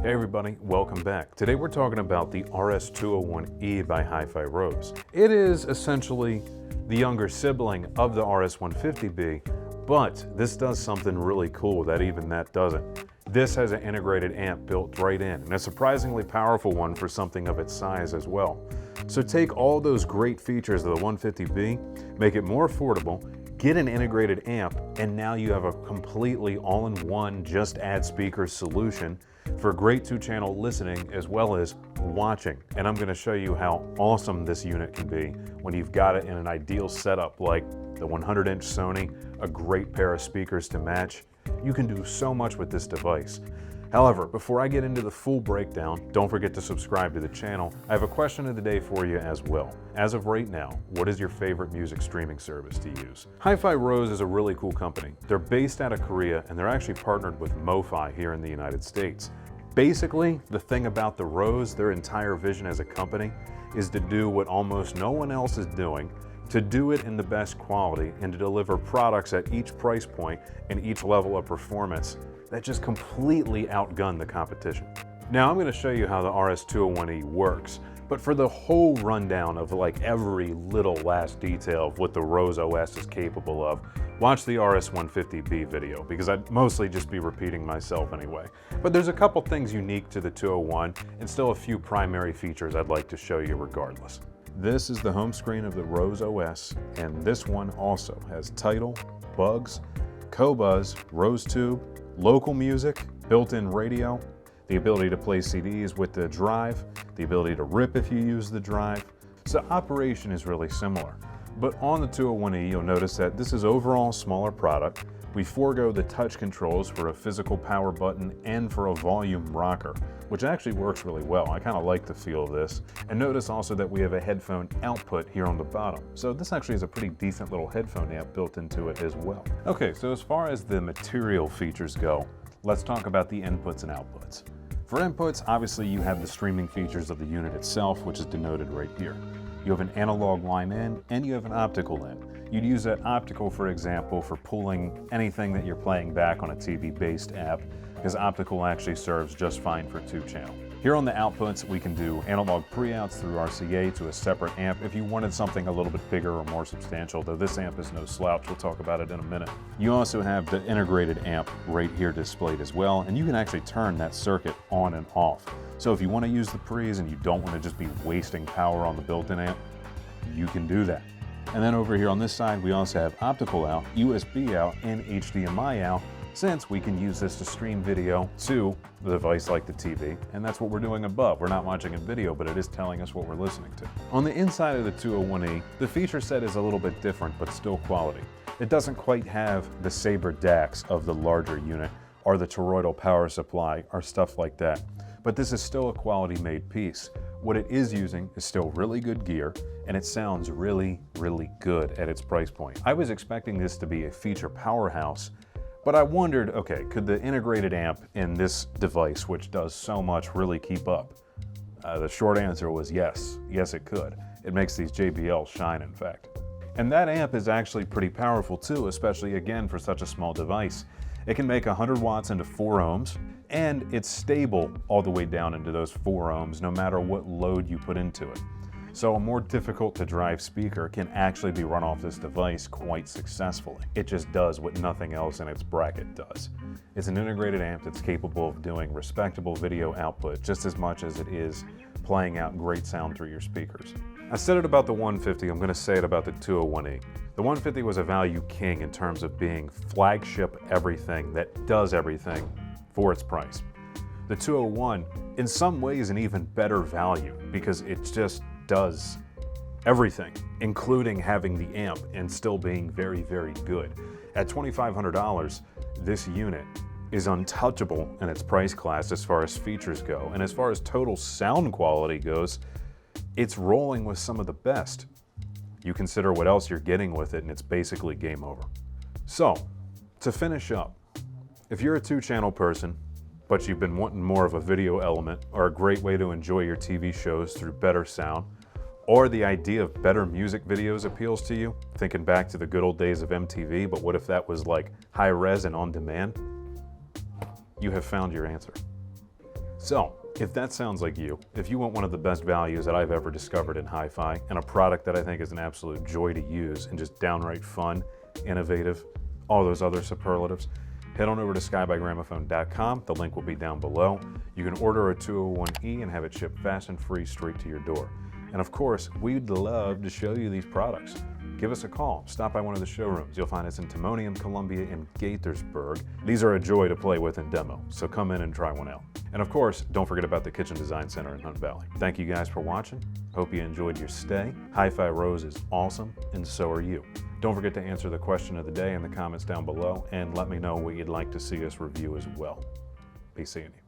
Hey everybody, welcome back. Today we're talking about the RS201E by HiFi Rose. It is essentially the younger sibling of the RS150B, but this does something really cool that even that doesn't. This has an integrated amp built right in, and a surprisingly powerful one for something of its size as well. So take all those great features of the 150B, make it more affordable, get an integrated amp, and now you have a completely all-in-one just add speakers solution for great two-channel listening as well as watching. And I'm going to show you how awesome this unit can be when you've got it in an ideal setup like the 100-inch Sony, a great pair of speakers to match. You can do so much with this device. However, before I get into the full breakdown, don't forget to subscribe to the channel. I have a question of the day for you as well. As of right now, what is your favorite music streaming service to use? HiFi Rose is a really cool company. They're based out of Korea and they're actually partnered with MoFi here in the United States. Basically, the thing about the Rose, their entire vision as a company, is to do what almost no one else is doing, to do it in the best quality, and to deliver products at each price point and each level of performance that just completely outgun the competition. Now I'm going to show you how the RS201E works, but for the whole rundown of like every little last detail of what the Rose OS is capable of, watch the RS150B video, because I'd mostly just be repeating myself anyway. But there's a couple things unique to the 201 and still a few primary features I'd like to show you regardless. This is the home screen of the Rose OS, and this one also has Tidal, Bugs, Qobuz, RoseTube, local music, built-in radio, the ability to play CDs with the drive, the ability to rip if you use the drive. So operation is really similar. But on the 201E, you'll notice that this is overall a smaller product. We forego the touch controls for a physical power button and for a volume rocker, which actually works really well. I kind of like the feel of this. And notice also that we have a headphone output here on the bottom. So this actually is a pretty decent little headphone amp built into it as well. Okay, so as far as the material features go, let's talk about the inputs and outputs. For inputs, obviously you have the streaming features of the unit itself, which is denoted right here. You have an analog line in, and you have an optical in. You'd use that optical, for example, for pulling anything that you're playing back on a TV-based app, because optical actually serves just fine for two-channel. Here on the outputs, we can do analog pre-outs through RCA to a separate amp if you wanted something a little bit bigger or more substantial, though this amp is no slouch. We'll talk about it in a minute. You also have the integrated amp right here displayed as well, and you can actually turn that circuit on and off. So if you want to use the pre's and you don't want to just be wasting power on the built-in amp, you can do that. And then over here on this side, we also have optical out, USB out, and HDMI out, since we can use this to stream video to the device like the TV, and that's what we're doing above. We're not watching a video, but it is telling us what we're listening to. On the inside of the 201E, the feature set is a little bit different, but still quality. It doesn't quite have the Sabre DACs of the larger unit, or the toroidal power supply, or stuff like that. But this is still a quality made piece. What it is using is still really good gear, and it sounds really, really good at its price point. I was expecting this to be a feature powerhouse, but I wondered, okay, could the integrated amp in this device, which does so much, really keep up? The short answer was yes. Yes, it could. It makes these JBLs shine, in fact. And that amp is actually pretty powerful too, especially again for such a small device. It can make 100 watts into 4 ohms, and it's stable all the way down into those 4 ohms no matter what load you put into it. So a more difficult to drive speaker can actually be run off this device quite successfully. It just does what nothing else in its bracket does. It's an integrated amp that's capable of doing respectable video output just as much as it is playing out great sound through your speakers. I said it about the 150, I'm going to say it about the 201E. The 150 was a value king in terms of being flagship everything that does everything for its price. The 201, in some ways, an even better value because it just does everything, including having the amp and still being very, very good. At $2,500, this unit is untouchable in its price class as far as features go, and as far as total sound quality goes, it's rolling with some of the best. You consider what else you're getting with it, and it's basically game over. So, to finish up, if you're a two-channel person, but you've been wanting more of a video element or a great way to enjoy your TV shows through better sound, or the idea of better music videos appeals to you, thinking back to the good old days of MTV, but what if that was like high res and on demand? You have found your answer. So, if that sounds like you, if you want one of the best values that I've ever discovered in hi-fi, and a product that I think is an absolute joy to use and just downright fun, innovative, all those other superlatives, head on over to skybygramophone.com. The link will be down below. You can order a 201E and have it shipped fast and free straight to your door. And of course, we'd love to show you these products. Give us a call. Stop by one of the showrooms. You'll find us in Timonium, Columbia, and Gaithersburg. These are a joy to play with and demo, so come in and try one out. And of course, don't forget about the Kitchen Design Center in Hunt Valley. Thank you guys for watching. Hope you enjoyed your stay. HiFi Rose is awesome, and so are you. Don't forget to answer the question of the day in the comments down below, and let me know what you'd like to see us review as well. Be seeing you.